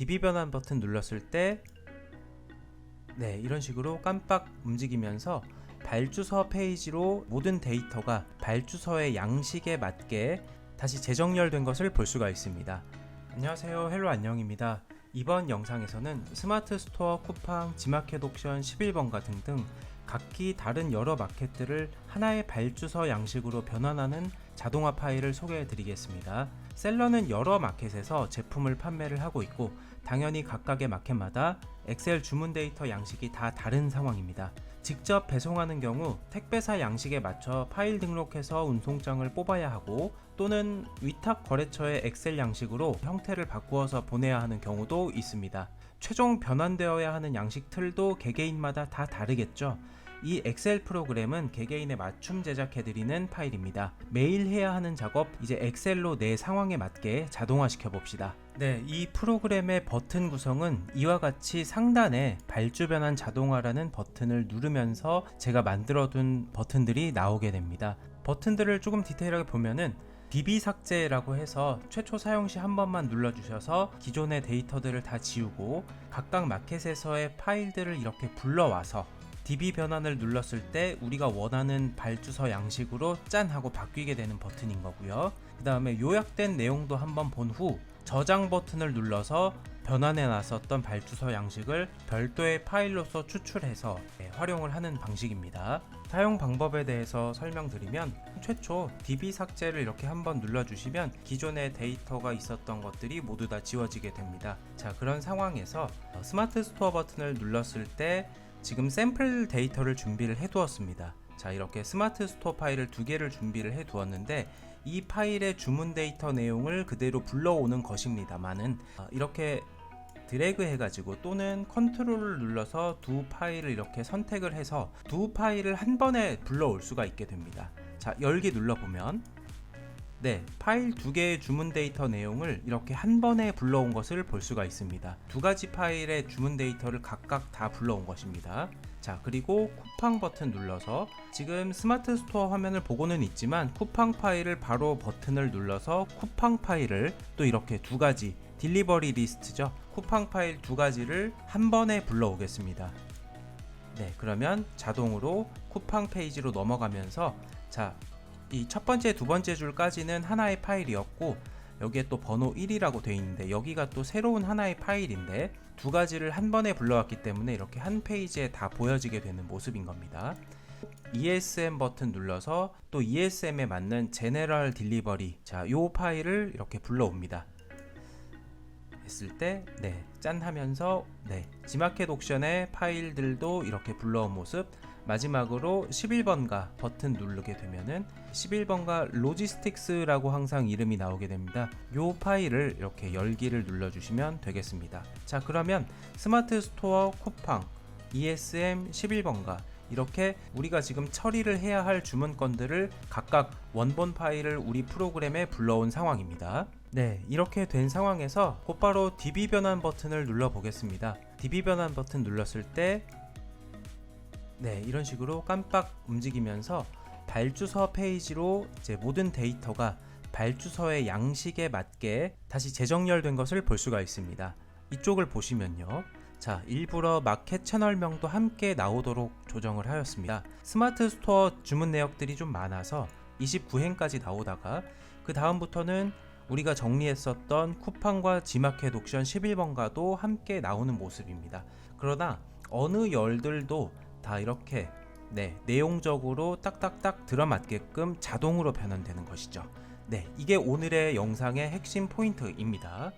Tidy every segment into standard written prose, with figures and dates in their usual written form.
DB 변환 버튼 눌렀을 때 이런 식으로 깜빡 움직이면서 발주서 페이지로 모든 데이터가 발주서의 양식에 맞게 다시 재정렬된 것을 볼 수가 있습니다. 안녕하세요, 헬로 안녕입니다. 이번 영상에서는 스마트 스토어, 쿠팡, 지마켓 옥션, 11번가 등등 각기 다른 여러 마켓들을 하나의 발주서 양식으로 변환하는 자동화 파일을 소개해 드리겠습니다. 셀러는 여러 마켓에서 제품을 판매를 하고 있고 당연히 각각의 마켓마다 엑셀 주문 데이터 양식이 다 다른 상황입니다. 직접 배송하는 경우 택배사 양식에 맞춰 파일 등록해서 운송장을 뽑아야 하고 또는 위탁 거래처의 엑셀 양식으로 형태를 바꾸어서 보내야 하는 경우도 있습니다. 최종 변환되어야 하는 양식 틀도 개개인마다 다 다르겠죠. 이 엑셀 프로그램은 개개인에 맞춤 제작해드리는 파일입니다. 매일 해야 하는 작업 이제 엑셀로 내 상황에 맞게 자동화 시켜봅시다. 이 프로그램의 버튼 구성은 이와 같이 상단에 발주 변환 자동화라는 버튼을 누르면서 제가 만들어둔 버튼들이 나오게 됩니다. 버튼들을 조금 디테일하게 보면은 DB 삭제라고 해서 최초 사용 시 한 번만 눌러주셔서 기존의 데이터들을 다 지우고 각각 마켓에서의 파일들을 이렇게 불러와서 DB 변환을 눌렀을 때 우리가 원하는 발주서 양식으로 짠 하고 바뀌게 되는 버튼인 거고요. 그 다음에 요약된 내용도 한번 본 후 저장 버튼을 눌러서 변환해 놨었던 발주서 양식을 별도의 파일로서 추출해서 활용을 하는 방식입니다. 사용 방법에 대해서 설명드리면 최초 DB 삭제를 이렇게 한번 눌러주시면 기존의 데이터가 있었던 것들이 모두 다 지워지게 됩니다. 자, 그런 상황에서 스마트 스토어 버튼을 눌렀을 때 지금 샘플 데이터를 준비를 해 두었습니다. 자, 이렇게 스마트 스토어 파일을 두 개를 준비를 해 두었는데 이 파일의 주문 데이터 내용을 그대로 불러오는 것입니다만은 이렇게 드래그 해가지고 또는 컨트롤을 눌러서 두 파일을 이렇게 선택을 해서 두 파일을 한 번에 불러올 수가 있게 됩니다. 자, 열기 눌러보면 파일 두 개의 주문 데이터 내용을 이렇게 한 번에 불러온 것을 볼 수가 있습니다. 두 가지 파일의 주문 데이터를 각각 다 불러온 것입니다. 자, 그리고 쿠팡 버튼 눌러서 지금 스마트 스토어 화면을 보고는 있지만 쿠팡 파일을 바로 버튼을 눌러서 쿠팡 파일을 또 이렇게 두 가지 딜리버리 리스트죠. 쿠팡 파일 두 가지를 한 번에 불러오겠습니다. 그러면 자동으로 쿠팡 페이지로 넘어가면서 자, 이 첫 번째, 두 번째 줄까지는 하나의 파일이었고 여기에 또 번호 1이라고 되어 있는데 여기가 또 새로운 하나의 파일인데 두 가지를 한 번에 불러왔기 때문에 이렇게 한 페이지에 다 보여지게 되는 모습인 겁니다. ESM 버튼 눌러서 또 ESM에 맞는 제네럴 딜리버리, 자, 요 파일을 이렇게 불러옵니다. 했을 때 짠 하면서 지마켓 옥션의 파일들도 이렇게 불러온 모습. 마지막으로 11번가 버튼 누르게 되면은 11번가 로지스틱스라고 항상 이름이 나오게 됩니다. 요 파일을 이렇게 열기를 눌러주시면 되겠습니다. 자, 그러면 스마트 스토어, 쿠팡, ESM, 11번가 이렇게 우리가 지금 처리를 해야 할 주문건들을 각각 원본 파일을 우리 프로그램에 불러온 상황입니다. 이렇게 된 상황에서 곧바로 DB 변환 버튼을 눌러 보겠습니다. DB 변환 버튼 눌렀을 때 이런 식으로 깜빡 움직이면서 발주서 페이지로 이제 모든 데이터가 발주서의 양식에 맞게 다시 재정렬된 것을 볼 수가 있습니다. 이쪽을 보시면요. 자, 일부러 마켓 채널명도 함께 나오도록 조정을 하였습니다. 스마트 스토어 주문 내역들이 좀 많아서 29행까지 나오다가 그 다음부터는 우리가 정리했었던 쿠팡과 지마켓 옥션 11번가도 함께 나오는 모습입니다. 그러나 어느 열들도 다 이렇게 내용적으로 딱딱딱 들어맞게끔 자동으로 변환되는 것이죠. 이게 오늘의 영상의 핵심 포인트입니다.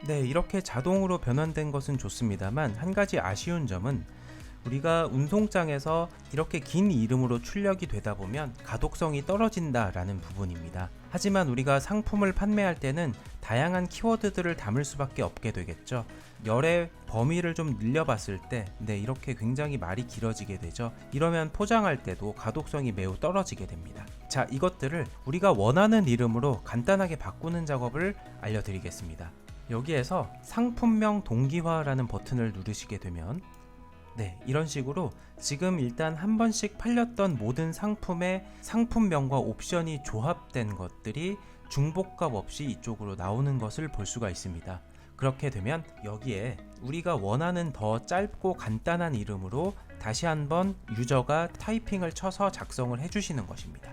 이렇게 자동으로 변환된 것은 좋습니다만 한 가지 아쉬운 점은 우리가 운송장에서 이렇게 긴 이름으로 출력이 되다 보면 가독성이 떨어진다라는 부분입니다. 하지만 우리가 상품을 판매할 때는 다양한 키워드들을 담을 수밖에 없게 되겠죠. 열의 범위를 좀 늘려봤을 때 이렇게 굉장히 말이 길어지게 되죠. 이러면 포장할 때도 가독성이 매우 떨어지게 됩니다. 자, 이것들을 우리가 원하는 이름으로 간단하게 바꾸는 작업을 알려드리겠습니다. 여기에서 상품명 동기화라는 버튼을 누르시게 되면 이런 식으로 지금 일단 한 번씩 팔렸던 모든 상품의 상품명과 옵션이 조합된 것들이 중복값 없이 이쪽으로 나오는 것을 볼 수가 있습니다. 그렇게 되면 여기에 우리가 원하는 더 짧고 간단한 이름으로 다시 한번 유저가 타이핑을 쳐서 작성을 해주시는 것입니다.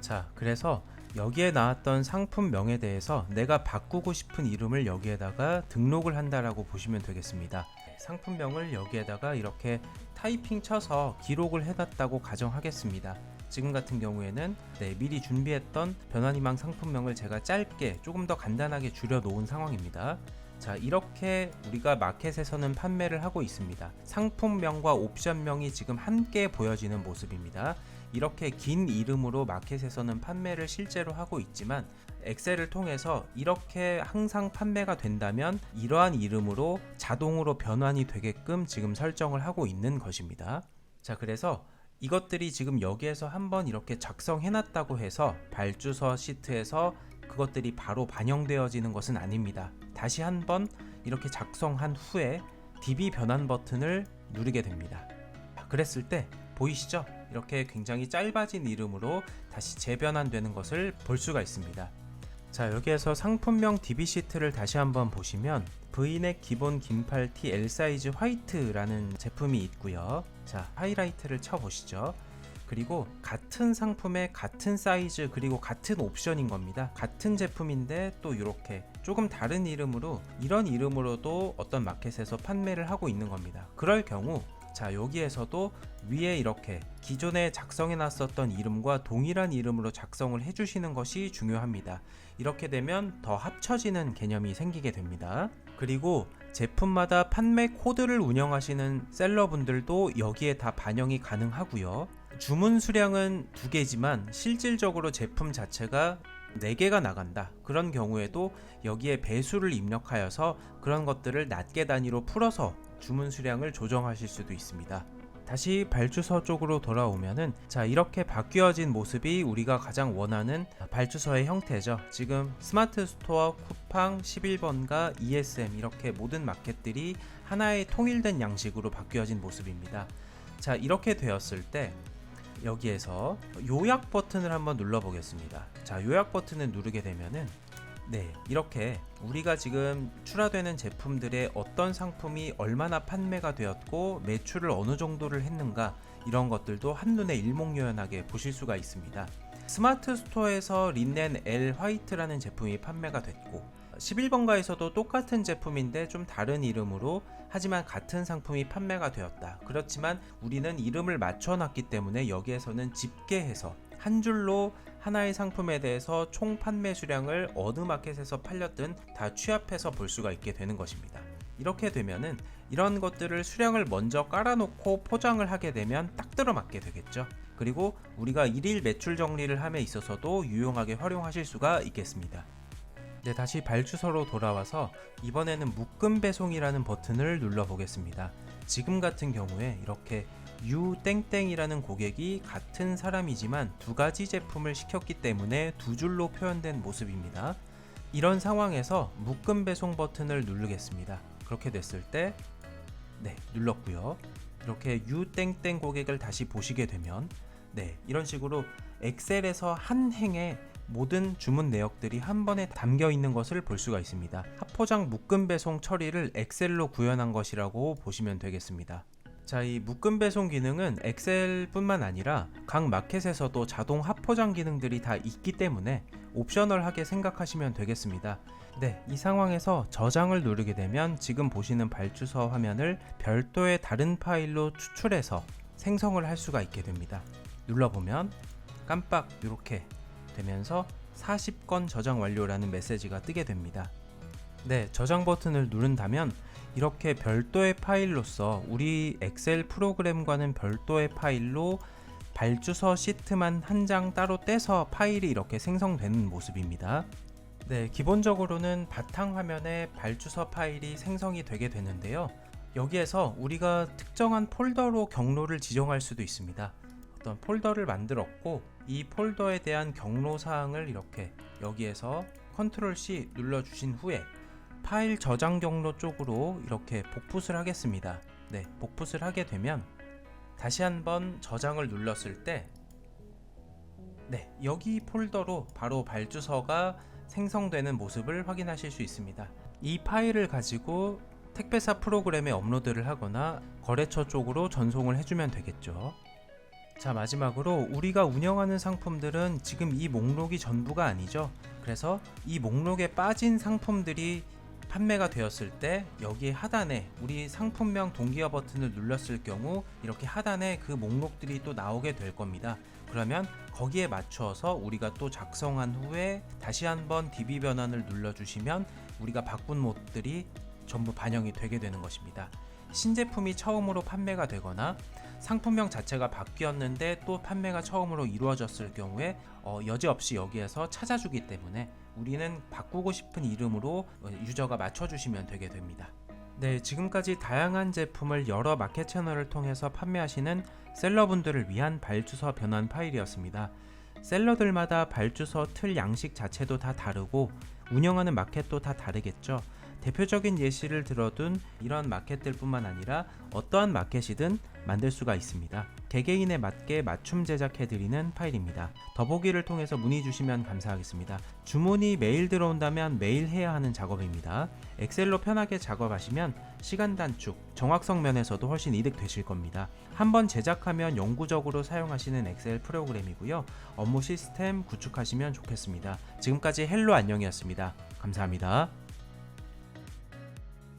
자, 그래서 여기에 나왔던 상품명에 대해서 내가 바꾸고 싶은 이름을 여기에다가 등록을 한다라고 보시면 되겠습니다. 상품명을 여기에다가 이렇게 타이핑 쳐서 기록을 해놨다고 가정하겠습니다. 지금 같은 경우에는 미리 준비했던 변환희망 상품명을 제가 짧게 조금 더 간단하게 줄여 놓은 상황입니다. 자, 이렇게 우리가 마켓에서는 판매를 하고 있습니다. 상품명과 옵션명이 지금 함께 보여지는 모습입니다. 이렇게 긴 이름으로 마켓에서는 판매를 실제로 하고 있지만 엑셀을 통해서 이렇게 항상 판매가 된다면 이러한 이름으로 자동으로 변환이 되게끔 지금 설정을 하고 있는 것입니다. 자, 그래서 이것들이 지금 여기에서 한번 이렇게 작성해 놨다고 해서 발주서 시트에서 그것들이 바로 반영되어지는 것은 아닙니다. 다시 한번 이렇게 작성한 후에 DB 변환 버튼을 누르게 됩니다. 그랬을 때 보이시죠? 이렇게 굉장히 짧아진 이름으로 다시 재변환되는 것을 볼 수가 있습니다. 자, 여기에서 상품명 DB 시트를 다시 한번 보시면 V넥 기본 긴팔 티 L 사이즈 화이트라는 제품이 있고요. 자, 하이라이트를 쳐보시죠. 그리고 같은 상품의 같은 사이즈 그리고 같은 옵션인 겁니다. 같은 제품인데 또 이렇게 조금 다른 이름으로 이런 이름으로도 어떤 마켓에서 판매를 하고 있는 겁니다. 그럴 경우 자, 여기에서도 위에 이렇게 기존에 작성해 놨었던 이름과 동일한 이름으로 작성을 해주시는 것이 중요합니다. 이렇게 되면 더 합쳐지는 개념이 생기게 됩니다. 그리고 제품마다 판매 코드를 운영하시는 셀러분들도 여기에 다 반영이 가능하고요. 주문 수량은 2개지만 실질적으로 제품 자체가 4개가 나간다. 그런 경우에도 여기에 배수를 입력하여서 그런 것들을 낱개 단위로 풀어서 주문 수량을 조정하실 수도 있습니다. 다시 발주서 쪽으로 돌아오면은 자, 이렇게 바뀌어진 모습이 우리가 가장 원하는 발주서의 형태죠. 지금 스마트 스토어, 쿠팡, 11번가, ESM 이렇게 모든 마켓들이 하나의 통일된 양식으로 바뀌어진 모습입니다. 자, 이렇게 되었을 때 여기에서 요약 버튼을 한번 눌러 보겠습니다. 자, 요약 버튼을 누르게 되면은 이렇게 우리가 지금 출하되는 제품들의 어떤 상품이 얼마나 판매가 되었고 매출을 어느 정도를 했는가 이런 것들도 한눈에 일목요연하게 보실 수가 있습니다. 스마트 스토어에서 린넨 L 화이트라는 제품이 판매가 됐고 11번가에서도 똑같은 제품인데 좀 다른 이름으로 하지만 같은 상품이 판매가 되었다. 그렇지만 우리는 이름을 맞춰놨기 때문에 여기에서는 집계해서 한 줄로 하나의 상품에 대해서 총 판매 수량을 어느 마켓에서 팔렸든 다 취합해서 볼 수가 있게 되는 것입니다. 이렇게 되면은 이런 것들을 수량을 먼저 깔아놓고 포장을 하게 되면 딱 들어맞게 되겠죠. 그리고 우리가 일일 매출 정리를 함에 있어서도 유용하게 활용하실 수가 있겠습니다. 다시 발주서로 돌아와서 이번에는 묶음 배송이라는 버튼을 눌러 보겠습니다. 지금 같은 경우에 이렇게 유땡땡이라는 고객이 같은 사람이지만 2가지 제품을 시켰기 때문에 2줄로 표현된 모습입니다. 이런 상황에서 묶음 배송 버튼을 누르겠습니다. 그렇게 됐을 때 눌렀고요. 이렇게 유땡땡 고객을 다시 보시게 되면 이런 식으로 엑셀에서 한 행에 모든 주문 내역들이 한 번에 담겨 있는 것을 볼 수가 있습니다. 합포장 묶음 배송 처리를 엑셀로 구현한 것이라고 보시면 되겠습니다. 자, 이 묶음 배송 기능은 엑셀뿐만 아니라 각 마켓에서도 자동 합포장 기능들이 다 있기 때문에 옵셔널하게 생각하시면 되겠습니다. 이 상황에서 저장을 누르게 되면 지금 보시는 발주서 화면을 별도의 다른 파일로 추출해서 생성을 할 수가 있게 됩니다. 눌러보면 깜빡 이렇게 되면서 40건 저장 완료라는 메시지가 뜨게 됩니다. 저장 버튼을 누른다면 이렇게 별도의 파일로서 우리 엑셀 프로그램과는 별도의 파일로 발주서 시트만 한 장 따로 떼서 파일이 이렇게 생성되는 모습입니다. 기본적으로는 바탕화면에 발주서 파일이 생성이 되게 되는데요. 여기에서 우리가 특정한 폴더로 경로를 지정할 수도 있습니다. 어떤 폴더를 만들었고 이 폴더에 대한 경로 사항을 이렇게 여기에서 컨트롤 C 눌러주신 후에 파일 저장 경로 쪽으로 이렇게 복붙을 하겠습니다. 복붙을 하게 되면 다시 한번 저장을 눌렀을 때 여기 폴더로 바로 발주서가 생성되는 모습을 확인하실 수 있습니다. 이 파일을 가지고 택배사 프로그램에 업로드를 하거나 거래처 쪽으로 전송을 해주면 되겠죠. 자, 마지막으로 우리가 운영하는 상품들은 지금 이 목록이 전부가 아니죠. 그래서 이 목록에 빠진 상품들이 판매가 되었을 때 여기 하단에 우리 상품명 동기화 버튼을 눌렀을 경우 이렇게 하단에 그 목록들이 또 나오게 될 겁니다. 그러면 거기에 맞춰서 우리가 또 작성한 후에 다시 한번 DB 변환을 눌러주시면 우리가 바꾼 몫들이 전부 반영이 되게 되는 것입니다. 신제품이 처음으로 판매가 되거나 상품명 자체가 바뀌었는데 또 판매가 처음으로 이루어졌을 경우에 여지없이 여기에서 찾아주기 때문에 우리는 바꾸고 싶은 이름으로 유저가 맞춰주시면 되게 됩니다. 네, 지금까지 다양한 제품을 여러 마켓 채널을 통해서 판매하시는 셀러분들을 위한 발주서 변환 파일이었습니다. 셀러들마다 발주서 틀 양식 자체도 다 다르고 운영하는 마켓도 다 다르겠죠. 대표적인 예시를 들어둔 이런 마켓들 뿐만 아니라 어떠한 마켓이든 만들 수가 있습니다. 개개인에 맞게 맞춤 제작해드리는 파일입니다. 더보기를 통해서 문의 주시면 감사하겠습니다. 주문이 매일 들어온다면 매일 해야 하는 작업입니다. 엑셀로 편하게 작업하시면 시간 단축, 정확성 면에서도 훨씬 이득되실 겁니다. 한번 제작하면 영구적으로 사용하시는 엑셀 프로그램이고요. 업무 시스템 구축하시면 좋겠습니다. 지금까지 헬로 안녕이었습니다. 감사합니다.